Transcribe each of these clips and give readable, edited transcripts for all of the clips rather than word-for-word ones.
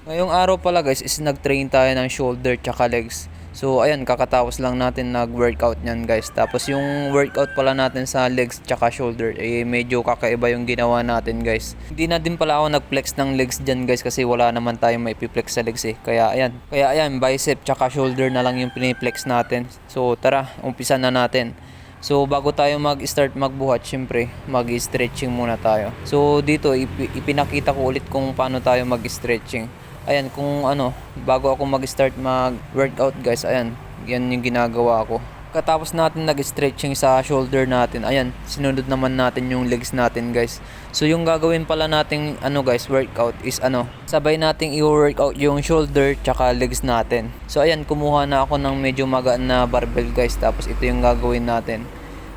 Ngayong araw pala guys is nag-train tayo ng shoulder tsaka legs. So ayan, kakatapos lang natin nag-workout niyan guys. Tapos yung workout pala natin sa legs tsaka shoulder medyo kakaiba yung ginawa natin guys. Hindi na din pala ako nag-flex ng legs diyan guys kasi wala naman tayong maipiplex sa legs eh. Kaya ayan, bicep tsaka shoulder na lang yung piniplex natin. So tara, umpisa na natin. So bago tayo mag-start magbuhat, syempre mag-stretching muna tayo. So dito ipinakita ko ulit kung paano tayo mag-stretching. Ayan, kung ano, bago ako mag-start mag-workout guys, ayan, yan yung ginagawa ko. Katapos natin nag-stretching sa shoulder natin, ayan, sinunod naman natin yung legs natin guys. So yung gagawin pala nating ano guys, workout is ano, sabay nating i-workout yung shoulder tsaka legs natin. So ayan, kumuha na ako ng medyo magaan na barbell guys, tapos ito yung gagawin natin.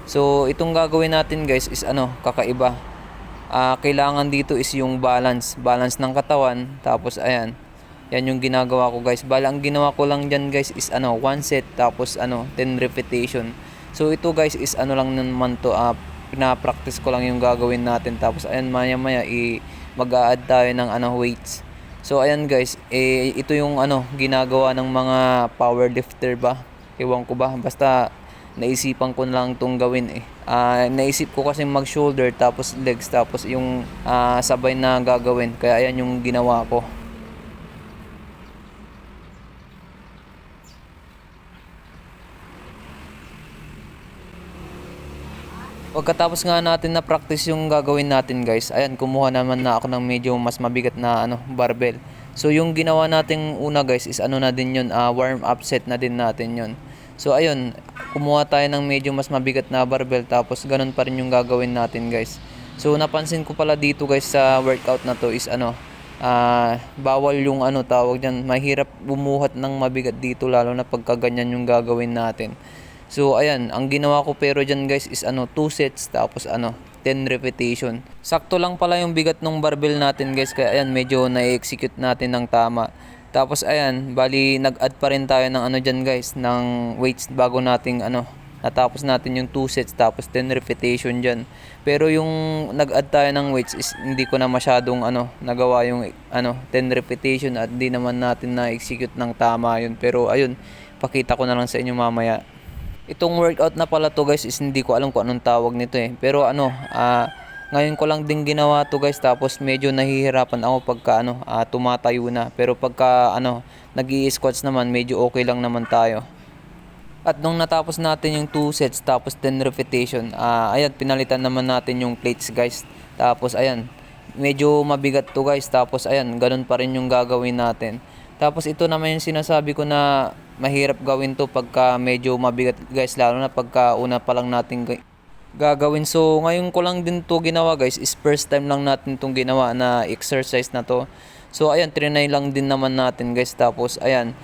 So itong gagawin natin guys is ano, kakaiba. Kailangan dito is yung balance ng katawan. Tapos ayan, yan yung ginagawa ko guys. Bala ang ginawa ko lang dyan guys is ano, 1 set tapos ano, 10 repetition. So ito guys is ano lang naman to, pina-practice ko lang yung gagawin natin. Tapos ayan, maya maya mag-a-add tayo ng ano, weights. So ayan guys, ito yung ano, ginagawa ng mga powerlifter ba, ewan ko ba, basta naisipan ko na lang itong gawin eh. Naisip ko kasi mag shoulder tapos legs tapos yung sabay na gagawin, kaya ayan yung ginawa ko. Pagkatapos nga natin na practice yung gagawin natin guys, ayan, kumuha naman na ako ng medyo mas mabigat na ano, barbell. So yung ginawa nating una guys is ano na din yun, warm up set na din natin yun. So ayun, kumuha tayo ng medyo mas mabigat na barbell tapos ganun pa rin yung gagawin natin guys. So napansin ko pala dito guys sa workout na to is ano, bawal yung ano tawag dyan, mahirap bumuhat ng mabigat dito lalo na pagka ganyan yung gagawin natin. So ayan, ang ginawa ko pero dyan guys is ano, 2 sets tapos ano, 10 repetition. Sakto lang pala yung bigat ng barbell natin guys, kaya ayan, medyo na-execute natin ng tama. Tapos ayan, bali nag-add pa rin tayo ng ano dyan guys, ng weights bago nating ano, natapos natin yung 2 sets tapos 10 repetition dyan. Pero yung nag-add tayo ng weights is hindi ko na masyadong ano, nagawa yung ano, 10 repetition at di naman natin na-execute ng tama yun. Pero ayun, pakita ko na lang sa inyo mamaya. Itong workout na pala to guys is hindi ko alam kung anong tawag nito eh. Pero ano, ngayon ko lang din ginawa to guys, tapos medyo nahihirapan ako pagka ano, tumatayo na. Pero pagka ano, nag-i-squats naman, medyo okay lang naman tayo. At nung natapos natin yung 2 sets tapos 10 repetition, ayan, pinalitan naman natin yung plates guys. Tapos ayan, medyo mabigat to guys. Tapos ayan, ganun pa rin yung gagawin natin. Tapos ito naman yung sinasabi ko na mahirap gawin to pagka medyo mabigat guys, lalo na pagka una pa lang natin gagawin. So ngayon ko lang din to ginawa guys, is first time lang natin tong ginawa na exercise na to. So ayan, trinay lang din naman natin guys. Tapos ayan,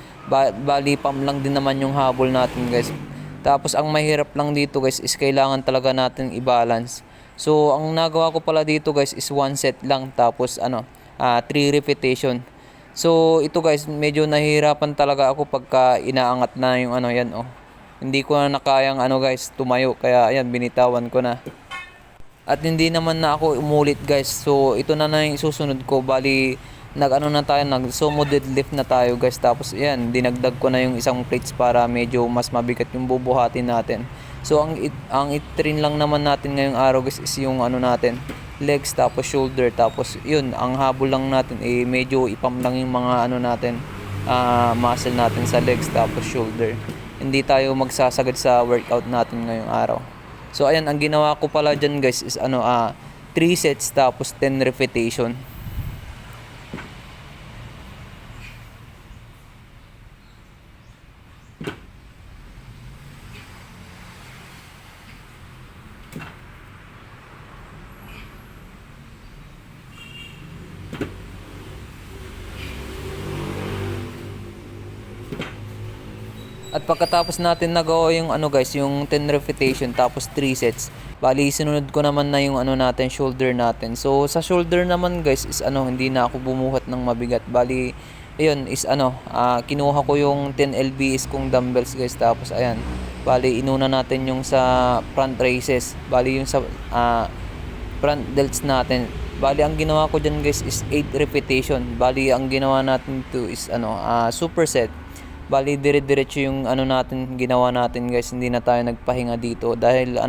bali pam lang din naman yung habol natin guys. Tapos ang mahirap lang dito guys is kailangan talaga natin i-balance. So ang nagawa ko pala dito guys is 1 set lang tapos ano, 3 repetition. So ito guys, medyo nahihirapan talaga ako pagka inaangat na yung ano, yan oh. Hindi ko na nakayang ano guys, tumayo, kaya ayan, binitawan ko na. At hindi naman na ako umulit guys. So ito na yung susunod ko. Bali nag-ano na tayo, nag sumo deadlift na tayo guys. Tapos ayan, dinagdag ko na yung isang plates para medyo mas mabigat yung bubuhatin natin. So ang it-train lang naman natin ngayong araw guys is yung ano natin, legs tapos shoulder. Tapos yun, ang habol lang natin medyo ipam lang yung mga ano natin, muscle natin sa legs tapos shoulder. Hindi tayo magsasagad sa workout natin ngayong araw. So ayan, ang ginawa ko pala dyan guys is ano, 3 sets tapos 10 repetition. At pagkatapos natin nagawa yung ano guys, yung 10 repetition tapos 3 sets, bali sinunod ko naman na yung ano natin, shoulder natin. So sa shoulder naman guys is ano, hindi na ako bumuhat ng mabigat. Bali ayun is ano, kinuha ko yung 10 lbs kong dumbbells guys. Tapos ayan, bali inuna natin yung sa front raises. Bali yung sa front delts natin, Bali ang ginawa ko diyan guys is 8 repetition. Bali ang ginawa natin to is superset. Bali dire-diretso yung natin ginawa natin guys. Hindi na tayo nagpahinga dito dahil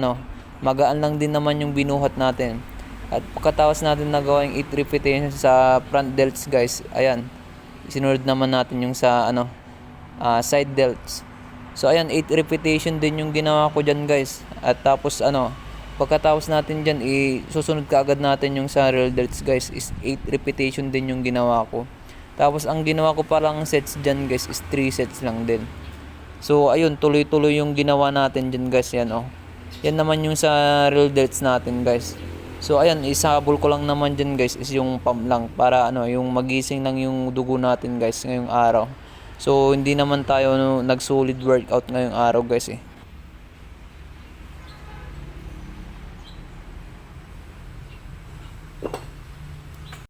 magaan lang din naman yung binuhat natin. At pagkatapos natin nagawa yung 8 repetition sa front delts guys, ayan. Sinunod naman natin yung sa side delts. So ayan, 8 repetition din yung ginawa ko diyan guys. At tapos pagkatapos natin diyan susunod kaagad natin yung sa real delts guys is 8 repetition din yung ginawa ko. Tapos ang ginawa ko parang sets diyan guys is 3 sets lang din. So ayun, tuloy-tuloy yung ginawa natin diyan guys, yan Yan naman yung sa real delts natin guys. So ayan, isabol ko lang naman diyan guys is yung pump lang para yung magising lang yung dugo natin guys ngayong araw. So hindi naman tayo nag-solid workout ngayong araw guys